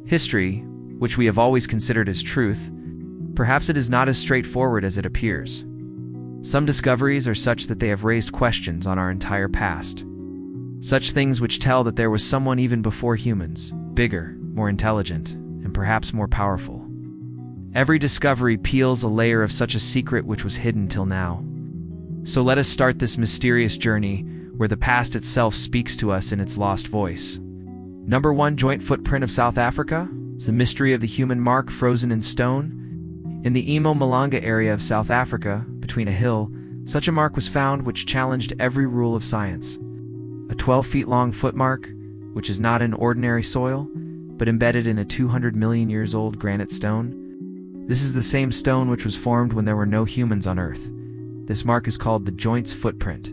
History, which we have always considered as truth, perhaps it is not as straightforward as it appears. Some discoveries are such that they have raised questions on our entire past. Such things which tell that there was someone even before humans, bigger, more intelligent, and perhaps more powerful. Every discovery peels a layer of such a secret which was hidden till now. So let us start this mysterious journey where the past itself speaks to us in its lost voice. Number 1. Joint footprint of South Africa. It's the mystery of the human mark frozen in stone. In the Mpumalanga area of South Africa, between a hill, such a mark was found which challenged every rule of science. A 12-feet-long footmark, which is not in ordinary soil, but embedded in a 200 million years old granite stone. This is the same stone which was formed when there were no humans on Earth. This mark is called the joint's footprint.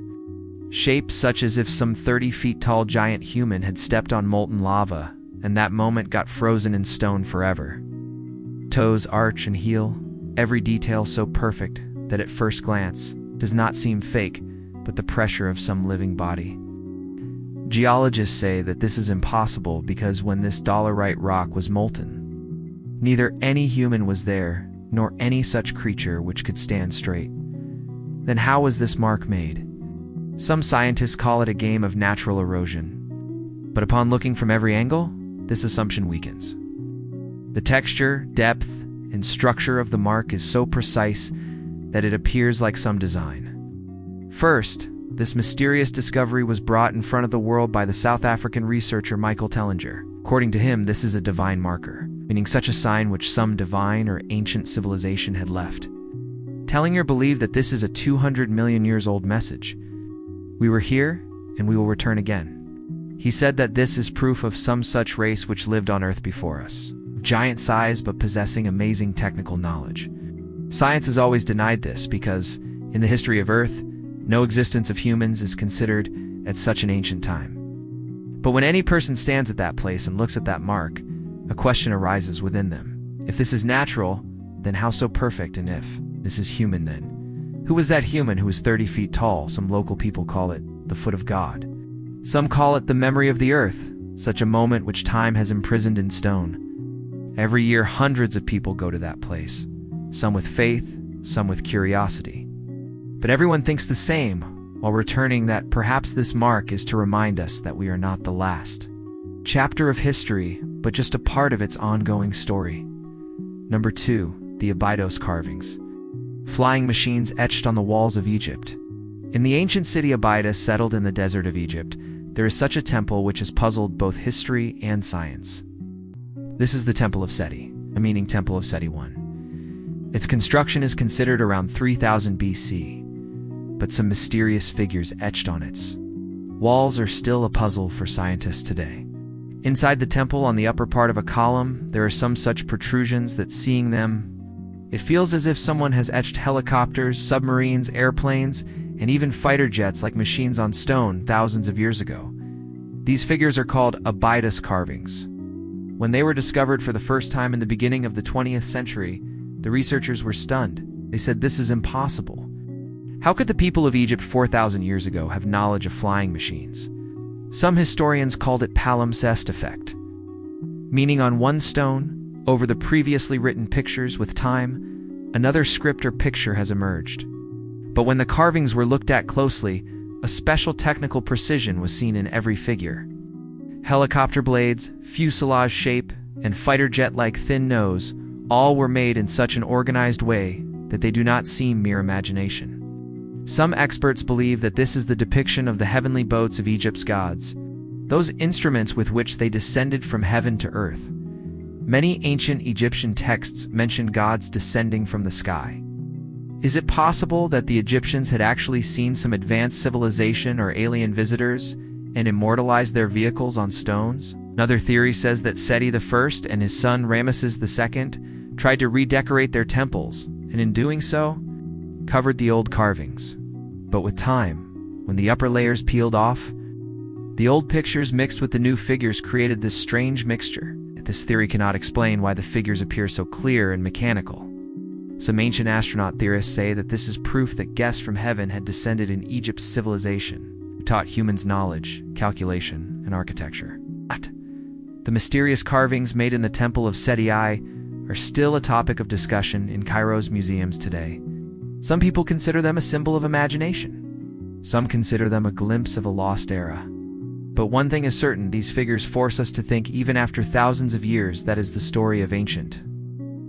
Shape such as if some 30 feet tall giant human had stepped on molten lava, and that moment got frozen in stone forever. Toes arch and heel, every detail so perfect that at first glance does not seem fake, but the pressure of some living body. Geologists say that this is impossible because when this dolerite rock was molten, neither any human was there, nor any such creature which could stand straight. Then how was this mark made? Some scientists call it a game of natural erosion. But upon looking from every angle, this assumption weakens. The texture, depth, and structure of the mark is so precise that it appears like some design. First, this mysterious discovery was brought in front of the world by the South African researcher Michael Tellinger. According to him, this is a divine marker, meaning such a sign which some divine or ancient civilization had left. Tellinger believed that this is a 200 million years old message. We were here, and we will return again. He said that this is proof of some such race which lived on Earth before us, of giant size but possessing amazing technical knowledge. Science has always denied this because, in the history of Earth, no existence of humans is considered at such an ancient time. But when any person stands at that place and looks at that mark, a question arises within them. If this is natural, then how so perfect? And if this is human, then who was that human who was 30 feet tall? Some local people call it the foot of God. Some call it the memory of the earth, such a moment which time has imprisoned in stone. Every year, hundreds of people go to that place, some with faith, some with curiosity. But everyone thinks the same, while returning that perhaps this mark is to remind us that we are not the last chapter of history, but just a part of its ongoing story. Number 2. The Abydos carvings. Flying machines etched on the walls of Egypt. In the ancient city Abydos, settled in the desert of Egypt, there is such a temple which has puzzled both history and science. This is the Temple of Seti, meaning Temple of Seti I. Its construction is considered around 3000 BC, but some mysterious figures etched on its walls are still a puzzle for scientists today. Inside the temple, on the upper part of a column, there are some such protrusions that seeing them, it feels as if someone has etched helicopters, submarines, airplanes, and even fighter jets like machines on stone thousands of years ago. These figures are called Abydos carvings. When they were discovered for the first time in the beginning of the 20th century, the researchers were stunned. They said, "This is impossible. How could the people of Egypt 4,000 years ago have knowledge of flying machines?" Some historians called it palimpsest effect, meaning on one stone, over the previously written pictures, with time, another script or picture has emerged. But when the carvings were looked at closely, a special technical precision was seen in every figure. Helicopter blades, fuselage shape, and fighter jet-like thin nose, all were made in such an organized way that they do not seem mere imagination. Some experts believe that this is the depiction of the heavenly boats of Egypt's gods, those instruments with which they descended from heaven to earth. Many ancient Egyptian texts mention gods descending from the sky. Is it possible that the Egyptians had actually seen some advanced civilization or alien visitors and immortalized their vehicles on stones? Another theory says that Seti I and his son Ramesses II tried to redecorate their temples, and in doing so, covered the old carvings. But with time, when the upper layers peeled off, the old pictures mixed with the new figures created this strange mixture. This theory cannot explain why the figures appear so clear and mechanical. Some ancient astronaut theorists say that this is proof that guests from heaven had descended in Egypt's civilization, who taught humans knowledge, calculation, and architecture. But The mysterious carvings made in the Temple of Seti I are still a topic of discussion in Cairo's museums today. Some people consider them a symbol of imagination. Some consider them a glimpse of a lost era. But one thing is certain, these figures force us to think, even after thousands of years, that is the story of ancient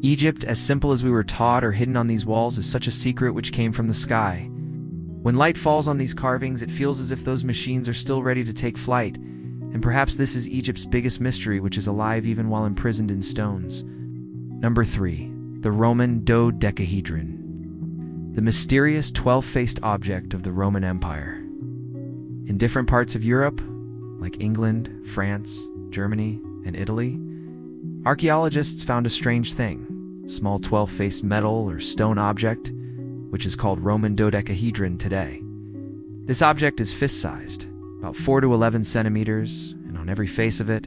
Egypt, as simple as we were taught or hidden on these walls, is such a secret which came from the sky. When light falls on these carvings, it feels as if those machines are still ready to take flight, and perhaps this is Egypt's biggest mystery, which is alive even while imprisoned in stones. Number 3. The Roman dodecahedron. The mysterious 12-faced object of the Roman Empire. In different parts of Europe, like England, France, Germany, and Italy, archaeologists found a strange thing, a small 12-faced metal or stone object, which is called Roman dodecahedron today. This object is fist-sized, about 4 to 11 centimeters, and on every face of it,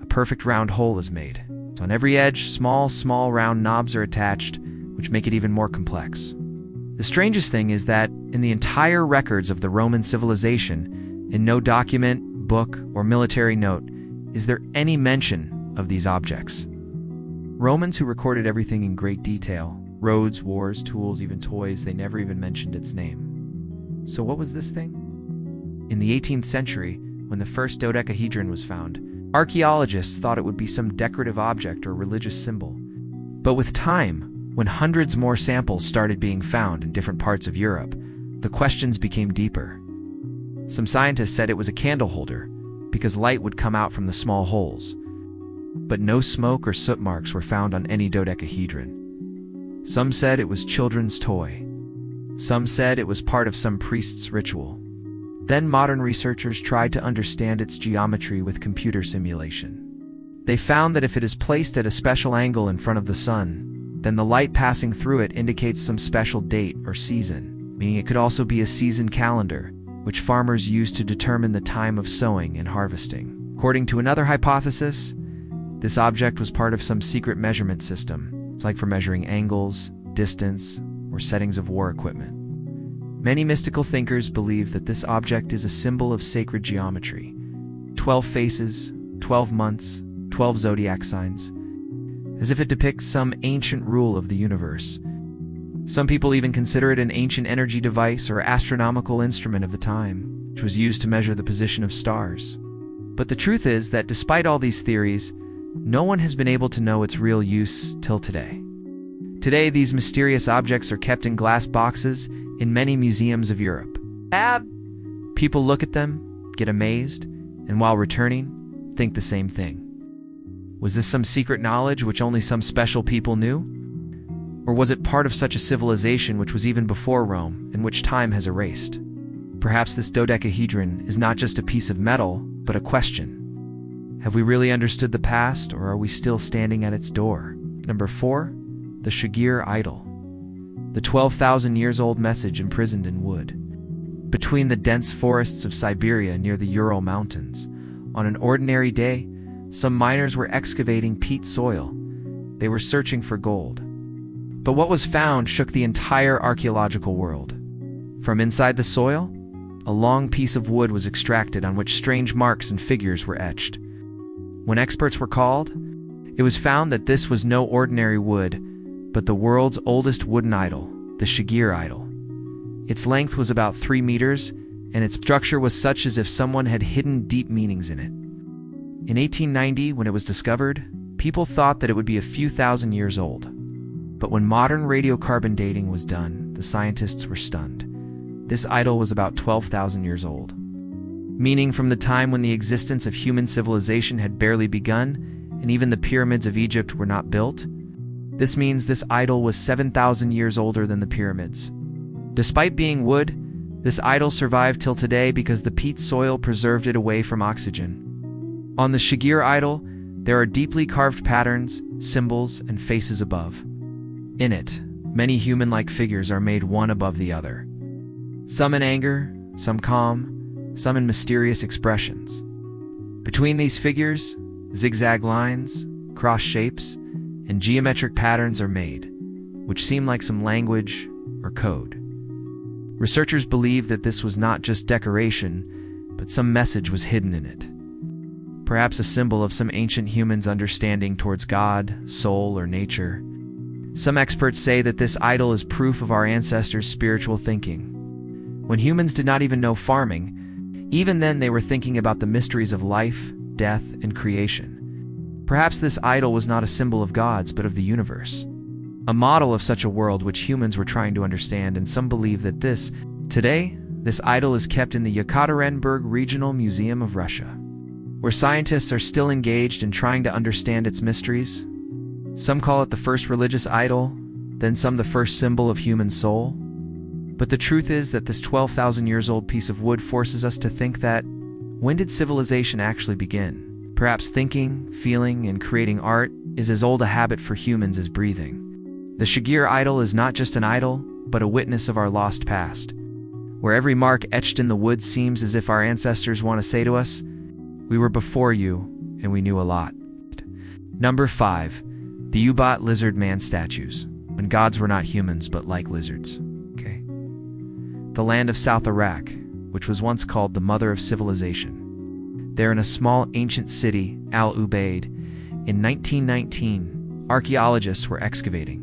a perfect round hole is made. So on every edge, small round knobs are attached, which make it even more complex. The strangest thing is that in the entire records of the Roman civilization, in no document, book, or military note, is there any mention of these objects. Romans, who recorded everything in great detail, roads, wars, tools, even toys, they never even mentioned its name. So what was this thing? In the 18th century, when the first dodecahedron was found, archaeologists thought it would be some decorative object or religious symbol. But with time, when hundreds more samples started being found in different parts of Europe, the questions became deeper. Some scientists said it was a candle holder, because light would come out from the small holes. But no smoke or soot marks were found on any dodecahedron. Some said it was children's toy. Some said it was part of some priest's ritual. Then modern researchers tried to understand its geometry with computer simulation. They found that if it is placed at a special angle in front of the sun, then the light passing through it indicates some special date or season, meaning it could also be a season calendar, which farmers use to determine the time of sowing and harvesting. According to another hypothesis, this object was part of some secret measurement system. It's like for measuring angles, distance, or settings of war equipment. Many mystical thinkers believe that this object is a symbol of sacred geometry. 12 faces, 12 months, 12 zodiac signs, as if it depicts some ancient rule of the universe. Some people even consider it an ancient energy device or astronomical instrument of the time, which was used to measure the position of stars. But the truth is that despite all these theories, no one has been able to know its real use till today. Today, these mysterious objects are kept in glass boxes in many museums of Europe. People look at them, get amazed, and while returning, think the same thing. Was this some secret knowledge which only some special people knew? Or was it part of such a civilization which was even before Rome, and which time has erased? Perhaps this dodecahedron is not just a piece of metal, but a question. Have we really understood the past, or are we still standing at its door? Number 4. The Shigir Idol. The 12,000 years old message imprisoned in wood. Between the dense forests of Siberia near the Ural Mountains, on an ordinary day, some miners were excavating peat soil. They were searching for gold. But what was found shook the entire archaeological world. From inside the soil, a long piece of wood was extracted on which strange marks and figures were etched. When experts were called, it was found that this was no ordinary wood, but the world's oldest wooden idol, the Shigir idol. Its length was about 3 meters, and its structure was such as if someone had hidden deep meanings in it. In 1890, when it was discovered, people thought that it would be a few thousand years old. But when modern radiocarbon dating was done, the scientists were stunned. This idol was about 12,000 years old. Meaning from the time when the existence of human civilization had barely begun, and even the pyramids of Egypt were not built. This means this idol was 7,000 years older than the pyramids. Despite being wood, this idol survived till today because the peat soil preserved it away from oxygen. On the Shigir idol, there are deeply carved patterns, symbols, and faces above. In it, many human-like figures are made one above the other. Some in anger, some calm, some in mysterious expressions. Between these figures, zigzag lines, cross shapes, and geometric patterns are made, which seem like some language or code. Researchers believe that this was not just decoration, but some message was hidden in it. perhaps a symbol of some ancient human's understanding towards God, soul, or nature. Some experts say that this idol is proof of our ancestors' spiritual thinking. When humans did not even know farming, even then they were thinking about the mysteries of life, death, and creation. Perhaps this idol was not a symbol of gods, but of the universe. A model of such a world which humans were trying to understand, and some believe that today, this idol is kept in the Yekaterinburg Regional Museum of Russia, where scientists are still engaged in trying to understand its mysteries. Some call it the first religious idol, then some the first symbol of human soul. But the truth is that this 12,000 years old piece of wood forces us to think that, when did civilization actually begin? Perhaps thinking, feeling, and creating art is as old a habit for humans as breathing. The Shagir idol is not just an idol, but a witness of our lost past, where every mark etched in the wood seems as if our ancestors want to say to us, "We were before you, and we knew a lot." Number 5. The U-Bot Lizard Man Statues, when gods were not humans but like lizards. The land of South Iraq, which was once called the mother of civilization. There in a small ancient city, Al-Ubaid, in 1919, archaeologists were excavating.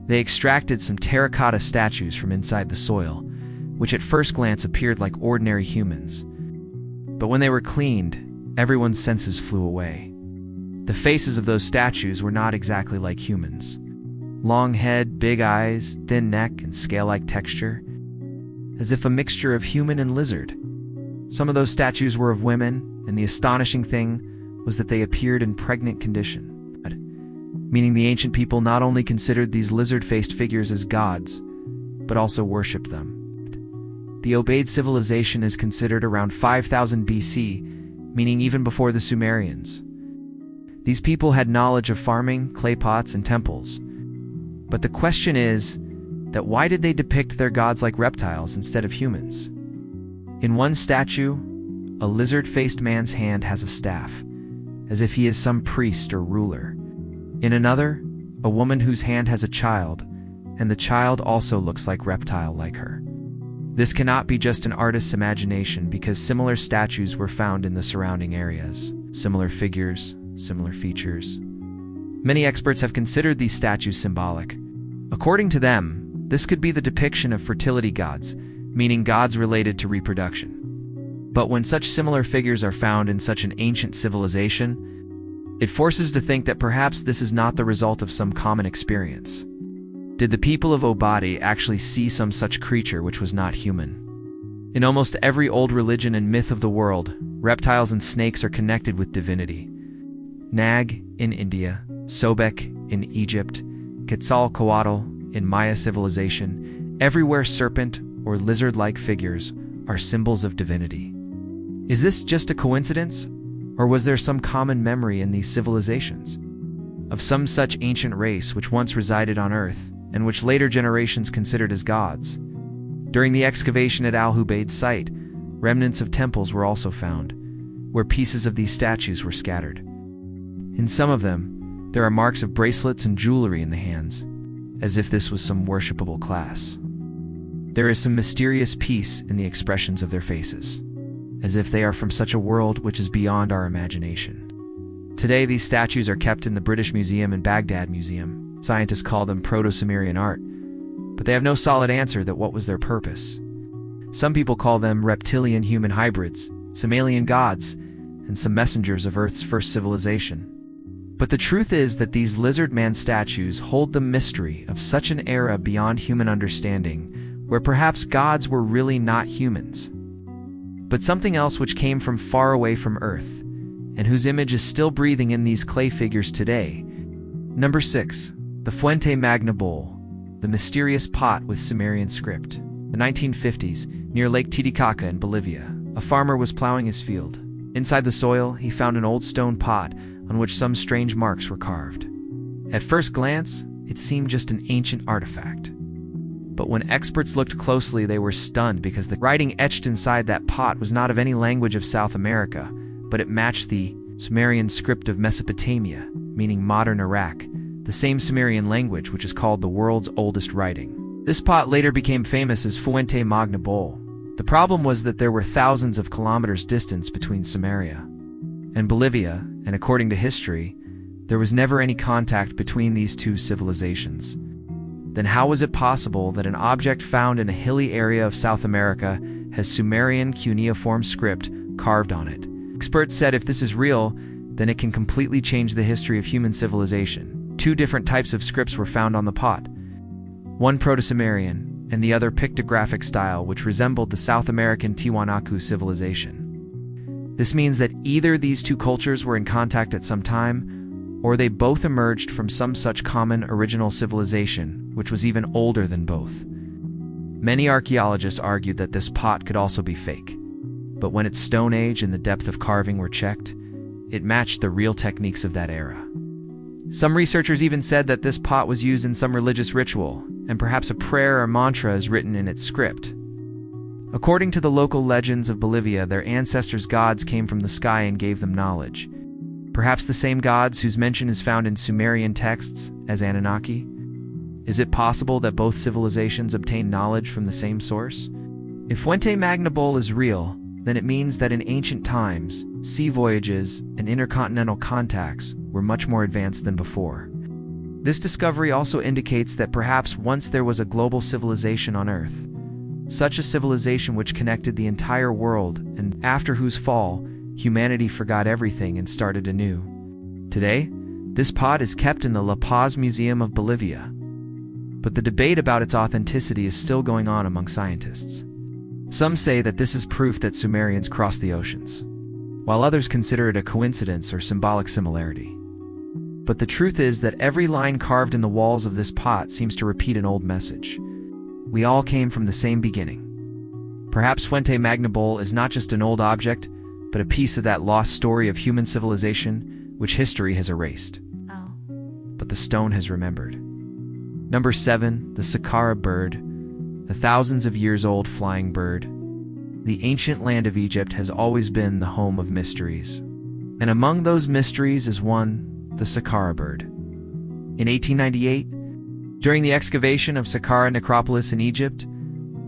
They extracted some terracotta statues from inside the soil, which at first glance appeared like ordinary humans. But when they were cleaned, everyone's senses flew away. The faces of those statues were not exactly like humans. Long head, big eyes, thin neck, and scale-like texture, as if a mixture of human and lizard. Some of those statues were of women, and the astonishing thing was that they appeared in pregnant condition, meaning the ancient people not only considered these lizard-faced figures as gods, but also worshipped them. The Ubaid civilization is considered around 5000 BC, meaning even before the Sumerians. These people had knowledge of farming, clay pots, and temples. But the question is that why did they depict their gods like reptiles instead of humans? In one statue, a lizard-faced man's hand has a staff, as if he is some priest or ruler. In another, a woman whose hand has a child, and the child also looks like reptile like her. This cannot be just an artist's imagination, because similar statues were found in the surrounding areas. Similar figures, similar features. Many experts have considered these statues symbolic. According to them, this could be the depiction of fertility gods, meaning gods related to reproduction. But when such similar figures are found in such an ancient civilization, it forces to think that perhaps this is not the result of some common experience. Did the people of Obadi actually see some such creature which was not human? In almost every old religion and myth of the world, reptiles and snakes are connected with divinity. Nag in India, Sobek in Egypt, Quetzalcoatl in Maya civilization, everywhere serpent or lizard-like figures are symbols of divinity. Is this just a coincidence, or was there some common memory in these civilizations of some such ancient race which once resided on Earth and which later generations considered as gods? During the excavation at Al-Hubaid site, remnants of temples were also found, where pieces of these statues were scattered. In some of them, there are marks of bracelets and jewelry in the hands, as if this was some worshipable class. There is some mysterious peace in the expressions of their faces, as if they are from such a world which is beyond our imagination. Today, these statues are kept in the British Museum and Baghdad Museum. Scientists call them Proto-Sumerian art, but they have no solid answer that what was their purpose. Some people call them reptilian-human hybrids, some alien gods, and some messengers of Earth's first civilization. But the truth is that these lizard man statues hold the mystery of such an era beyond human understanding, where perhaps gods were really not humans, but something else which came from far away from Earth, and whose image is still breathing in these clay figures today. Number 6. The Fuente Magna Bowl, the mysterious pot with Sumerian script. The 1950s, near Lake Titicaca in Bolivia, a farmer was plowing his field. Inside the soil, he found an old stone pot on which some strange marks were carved. At first glance, it seemed just an ancient artifact. But when experts looked closely, they were stunned because the writing etched inside that pot was not of any language of South America, but it matched the Sumerian script of Mesopotamia, meaning modern Iraq, the same Sumerian language which is called the world's oldest writing. This pot later became famous as Fuente Magna Bowl. The problem was that there were thousands of kilometers distance between Sumeria and Bolivia, and according to history, there was never any contact between these two civilizations. Then how was it possible that an object found in a hilly area of South America has Sumerian cuneiform script carved on it? Experts said if this is real, then it can completely change the history of human civilization. Two different types of scripts were found on the pot. One Proto-Sumerian, and the other pictographic style which resembled the South American Tiwanaku civilization. This means that either these two cultures were in contact at some time, or they both emerged from some such common original civilization, which was even older than both. Many archaeologists argued that this pot could also be fake, but when its stone age and the depth of carving were checked, it matched the real techniques of that era. Some researchers even said that this pot was used in some religious ritual, and perhaps a prayer or mantra is written in its script. According to the local legends of Bolivia, their ancestors' gods came from the sky and gave them knowledge. Perhaps the same gods whose mention is found in Sumerian texts as Anunnaki? Is it possible that both civilizations obtained knowledge from the same source? If Fuente Magna Bowl is real, then it means that in ancient times, sea voyages and intercontinental contacts were much more advanced than before. This discovery also indicates that perhaps once there was a global civilization on Earth, such a civilization which connected the entire world, and after whose fall, humanity forgot everything and started anew. Today, this pot is kept in the La Paz Museum of Bolivia. But the debate about its authenticity is still going on among scientists. Some say that this is proof that Sumerians crossed the oceans, while others consider it a coincidence or symbolic similarity. But the truth is that every line carved in the walls of this pot seems to repeat an old message. We all came from the same beginning. Perhaps Fuente Magna Bowl is not just an old object, but a piece of that lost story of human civilization which history has erased. But the stone has remembered. Number 7, the Saqqara bird, the thousands of years old flying bird. The ancient land of Egypt has always been the home of mysteries. And among those mysteries is one, the Saqqara bird. In 1898, during the excavation of Saqqara necropolis in Egypt,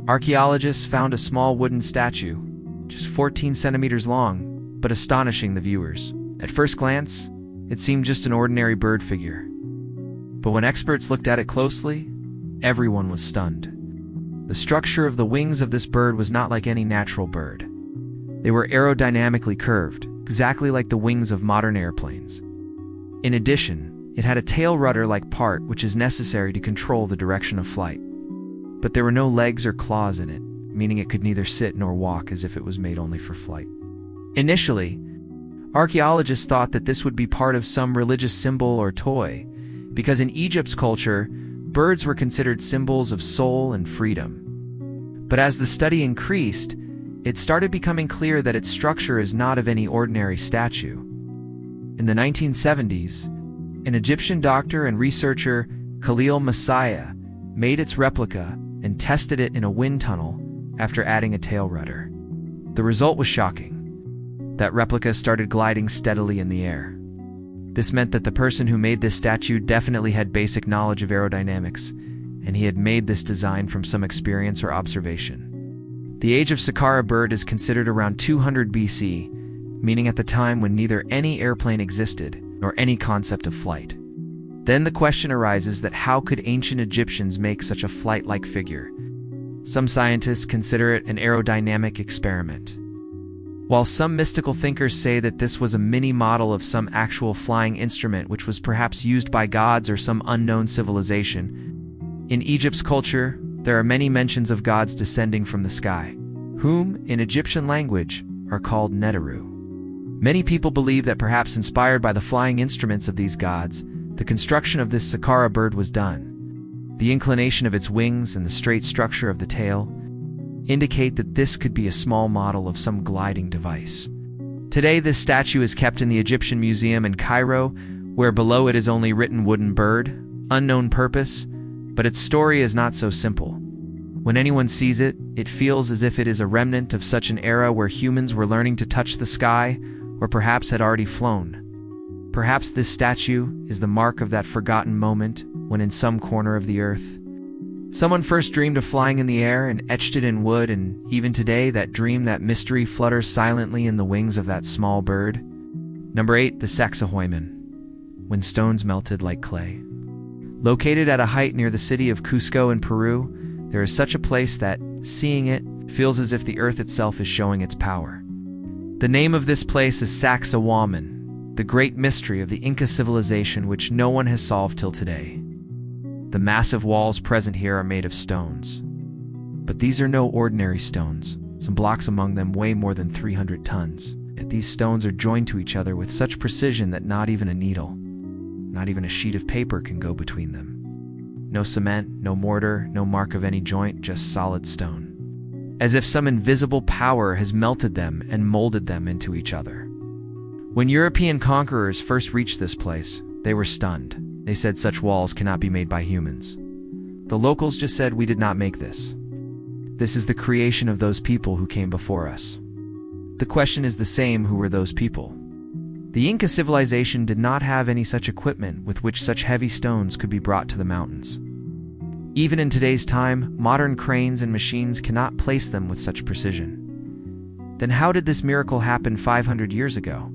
archaeologists found a small wooden statue, just 14 centimeters long, but astonishing the viewers. At first glance, it seemed just an ordinary bird figure. But when experts looked at it closely, everyone was stunned. The structure of the wings of this bird was not like any natural bird. They were aerodynamically curved, exactly like the wings of modern airplanes. In addition, it had a tail rudder-like part which is necessary to control the direction of flight. But there were no legs or claws in it, meaning it could neither sit nor walk, as if it was made only for flight. Initially, archaeologists thought that this would be part of some religious symbol or toy, because in Egypt's culture, birds were considered symbols of soul and freedom. But as the study increased, it started becoming clear that its structure is not of any ordinary statue. In the 1970s, an Egyptian doctor and researcher, Khalil Messiah, made its replica and tested it in a wind tunnel after adding a tail rudder. The result was shocking. That replica started gliding steadily in the air. This meant that the person who made this statue definitely had basic knowledge of aerodynamics, and he had made this design from some experience or observation. The age of Saqqara bird is considered around 200 BC, meaning at the time when neither any airplane existed nor any concept of flight. Then the question arises that how could ancient Egyptians make such a flight-like figure? Some scientists consider it an aerodynamic experiment, while some mystical thinkers say that this was a mini-model of some actual flying instrument which was perhaps used by gods or some unknown civilization. In Egypt's culture, there are many mentions of gods descending from the sky, whom, in Egyptian language, are called Neteru. Many people believe that perhaps inspired by the flying instruments of these gods, the construction of this Saqqara bird was done. The inclination of its wings and the straight structure of the tail indicate that this could be a small model of some gliding device. Today, this statue is kept in the Egyptian Museum in Cairo, where below it is only written wooden bird, unknown purpose, but its story is not so simple. When anyone sees it, it feels as if it is a remnant of such an era where humans were learning to touch the sky, or perhaps had already flown. Perhaps this statue is the mark of that forgotten moment when in some corner of the earth, someone first dreamed of flying in the air and etched it in wood, and even today that dream, that mystery flutters silently in the wings of that small bird. Number 8. The Sacsayhuaman, when stones melted like clay. Located at a height near the city of Cusco in Peru, there is such a place that, seeing it, feels as if the earth itself is showing its power. The name of this place is Sacsayhuaman, the great mystery of the Inca civilization which no one has solved till today. The massive walls present here are made of stones. But these are no ordinary stones. Some blocks among them weigh more than 300 tons. Yet these stones are joined to each other with such precision that not even a needle, not even a sheet of paper can go between them. No cement, no mortar, no mark of any joint, just solid stone. As if some invisible power has melted them and molded them into each other. When European conquerors first reached this place, they were stunned. They said such walls cannot be made by humans. The locals just said, "We did not make this. This is the creation of those people who came before us." The question is the same: who were those people? The Inca civilization did not have any such equipment with which such heavy stones could be brought to the mountains. Even in today's time, modern cranes and machines cannot place them with such precision. Then how did this miracle happen 500 years ago?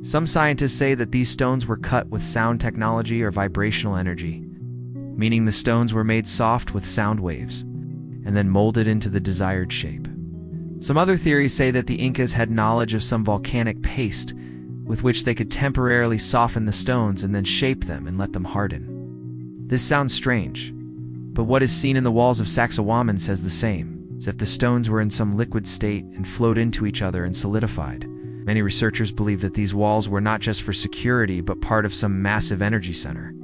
Some scientists say that these stones were cut with sound technology or vibrational energy, meaning the stones were made soft with sound waves, and then molded into the desired shape. Some other theories say that the Incas had knowledge of some volcanic paste with which they could temporarily soften the stones and then shape them and let them harden. This sounds strange, but what is seen in the walls of Sacsayhuaman says the same, as if the stones were in some liquid state and flowed into each other and solidified. Many researchers believe that these walls were not just for security but part of some massive energy center.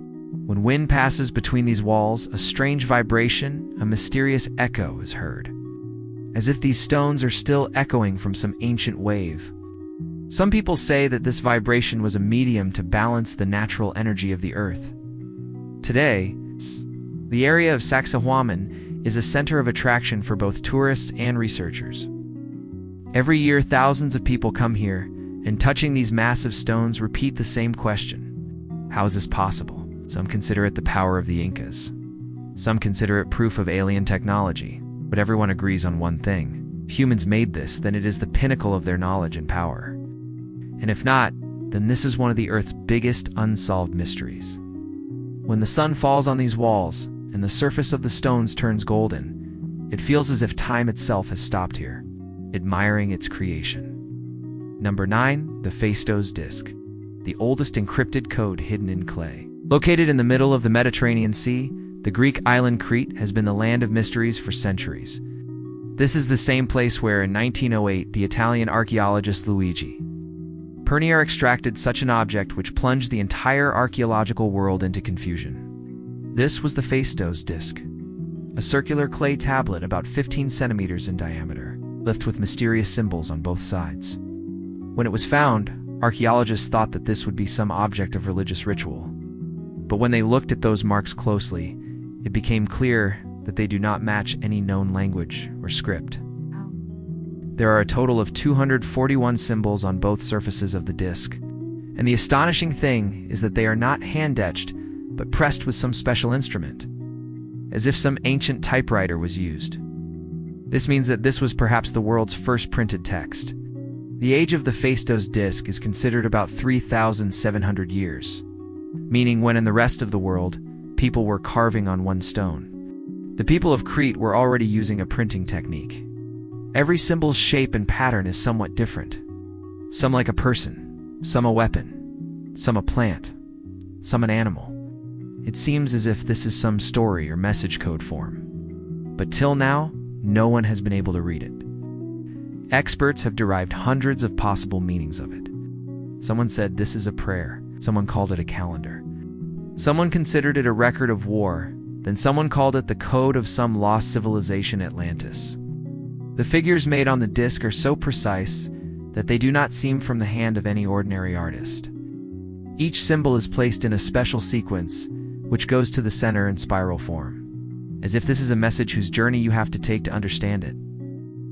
When wind passes between these walls, a strange vibration, a mysterious echo is heard, as if these stones are still echoing from some ancient wave. Some people say that this vibration was a medium to balance the natural energy of the earth. Today, the area of Sacsayhuaman is a center of attraction for both tourists and researchers. Every year, thousands of people come here, and touching these massive stones repeat the same question. How is this possible? Some consider it the power of the Incas. Some consider it proof of alien technology. But everyone agrees on one thing. If humans made this, then it is the pinnacle of their knowledge and power. And if not, then this is one of the Earth's biggest unsolved mysteries. When the sun falls on these walls, and the surface of the stones turns golden, it feels as if time itself has stopped here, admiring its creation. Number 9. The Phaistos Disc, the oldest encrypted code hidden in clay. Located in the middle of the Mediterranean Sea, the Greek island Crete has been the land of mysteries for centuries. This is the same place where, in 1908, the Italian archaeologist Luigi Pernier extracted such an object which plunged the entire archaeological world into confusion. This was the Phaistos Disc, a circular clay tablet about 15 centimeters in diameter, lithed with mysterious symbols on both sides. When it was found, archaeologists thought that this would be some object of religious ritual. But when they looked at those marks closely, it became clear that they do not match any known language or script. There are a total of 241 symbols on both surfaces of the disc, and the astonishing thing is that they are not hand-etched, but pressed with some special instrument, as if some ancient typewriter was used. This means that this was perhaps the world's first printed text. The age of the Phaistos disc is considered about 3,700 years, meaning when in the rest of the world, people were carving on one stone. The people of Crete were already using a printing technique. Every symbol's shape and pattern is somewhat different. Some like a person, some a weapon, some a plant, some an animal. It seems as if this is some story or message code form. But till now, no one has been able to read it. Experts have derived hundreds of possible meanings of it. Someone said this is a prayer. Someone called it a calendar. Someone considered it a record of war. Then someone called it the code of some lost civilization, Atlantis. The figures made on the disc are so precise that they do not seem from the hand of any ordinary artist. Each symbol is placed in a special sequence, which goes to the center in spiral form, as if this is a message whose journey you have to take to understand it.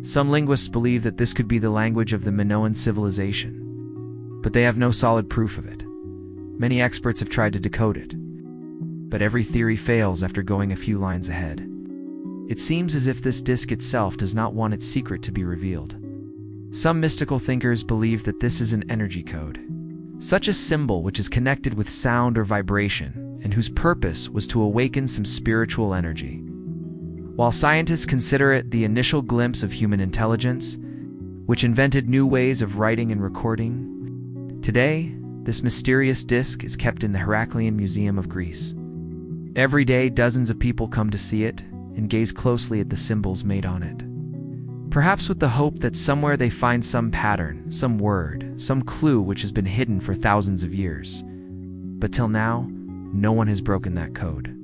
Some linguists believe that this could be the language of the Minoan civilization, but they have no solid proof of it. Many experts have tried to decode it, but every theory fails after going a few lines ahead. It seems as if this disc itself does not want its secret to be revealed. Some mystical thinkers believe that this is an energy code, Such a symbol which is connected with sound or vibration, and whose purpose was to awaken some spiritual energy. While scientists consider it the initial glimpse of human intelligence, which invented new ways of writing and recording, today, this mysterious disc is kept in the Heraklion Museum of Greece. Every day, dozens of people come to see it and gaze closely at the symbols made on it. Perhaps with the hope that somewhere they find some pattern, some word, some clue which has been hidden for thousands of years. But till now, no one has broken that code.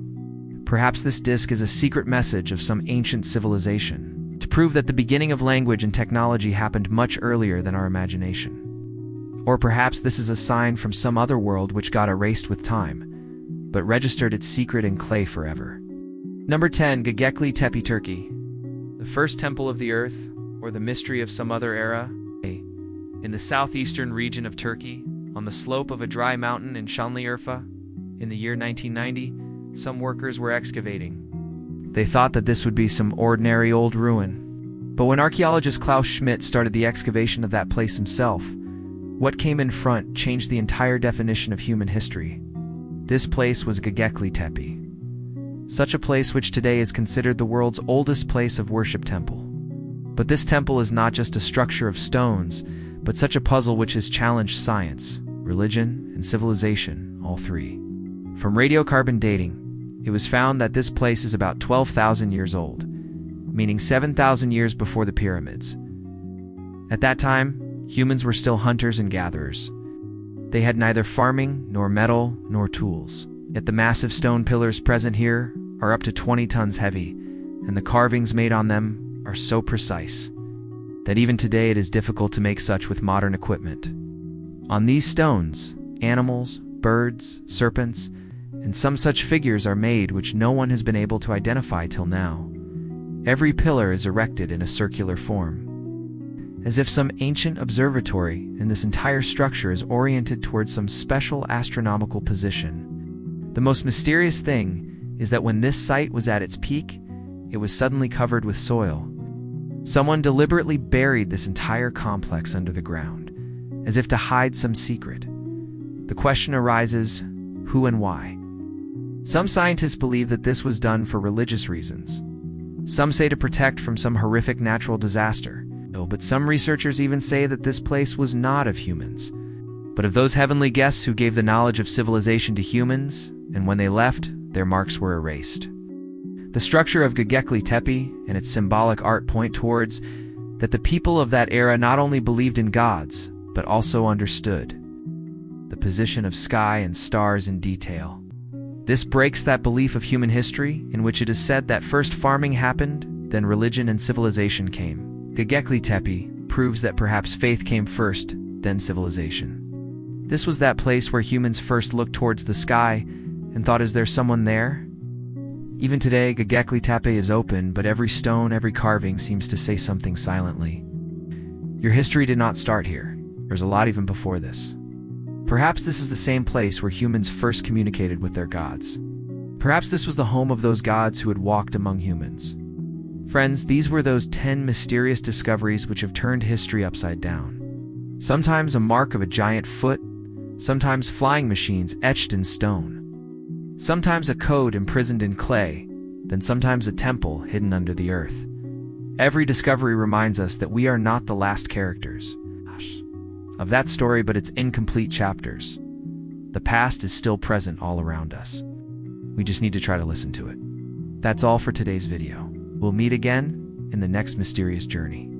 Perhaps this disc is a secret message of some ancient civilization, to prove that the beginning of language and technology happened much earlier than our imagination. Or perhaps this is a sign from some other world which got erased with time, but registered its secret in clay forever. Number 10. Göbekli Tepe, Turkey. The first temple of the earth, or the mystery of some other era. In the southeastern region of Turkey, on the slope of a dry mountain in Şanlıurfa, in the year 1990, some workers were excavating. They thought that this would be some ordinary old ruin. But when archaeologist Klaus Schmidt started the excavation of that place himself, what came in front changed the entire definition of human history. This place was Göbekli Tepe. Such a place which today is considered the world's oldest place of worship temple. But this temple is not just a structure of stones, but such a puzzle which has challenged science, religion, and civilization, all three. From radiocarbon dating, it was found that this place is about 12,000 years old, meaning 7,000 years before the pyramids. At that time, humans were still hunters and gatherers. They had neither farming, nor metal, nor tools. Yet the massive stone pillars present here are up to 20 tons heavy, and the carvings made on them are so precise that even today it is difficult to make such with modern equipment. On these stones, animals, birds, serpents, and some such figures are made which no one has been able to identify till now. Every pillar is erected in a circular form, as if some ancient observatory, and this entire structure is oriented towards some special astronomical position. The most mysterious thing is that when this site was at its peak, it was suddenly covered with soil. Someone deliberately buried this entire complex under the ground, as if to hide some secret. The question arises, who and why? Some scientists believe that this was done for religious reasons. Some say to protect from some horrific natural disaster. But some researchers even say that this place was not of humans, but of those heavenly guests who gave the knowledge of civilization to humans, and when they left, their marks were erased. The structure of Göbekli Tepe and its symbolic art point towards that the people of that era not only believed in gods, but also understood the position of sky and stars in detail. This breaks that belief of human history in which it is said that first farming happened, then religion and civilization came. Göbekli Tepe proves that perhaps faith came first, then civilization. This was that place where humans first looked towards the sky and thought, is there someone there? Even today, Göbekli Tepe is open, but every stone, every carving seems to say something silently. Your history did not start here. There's a lot even before this. Perhaps this is the same place where humans first communicated with their gods. Perhaps this was the home of those gods who had walked among humans. Friends, these were those 10 mysterious discoveries which have turned history upside down. Sometimes a mark of a giant foot, sometimes flying machines etched in stone, sometimes a code imprisoned in clay, then sometimes a temple hidden under the earth. Every discovery reminds us that we are not the last characters of that story, but its incomplete chapters. The past is still present all around us. We just need to try to listen to it. That's all for today's video. We'll meet again in the next mysterious journey.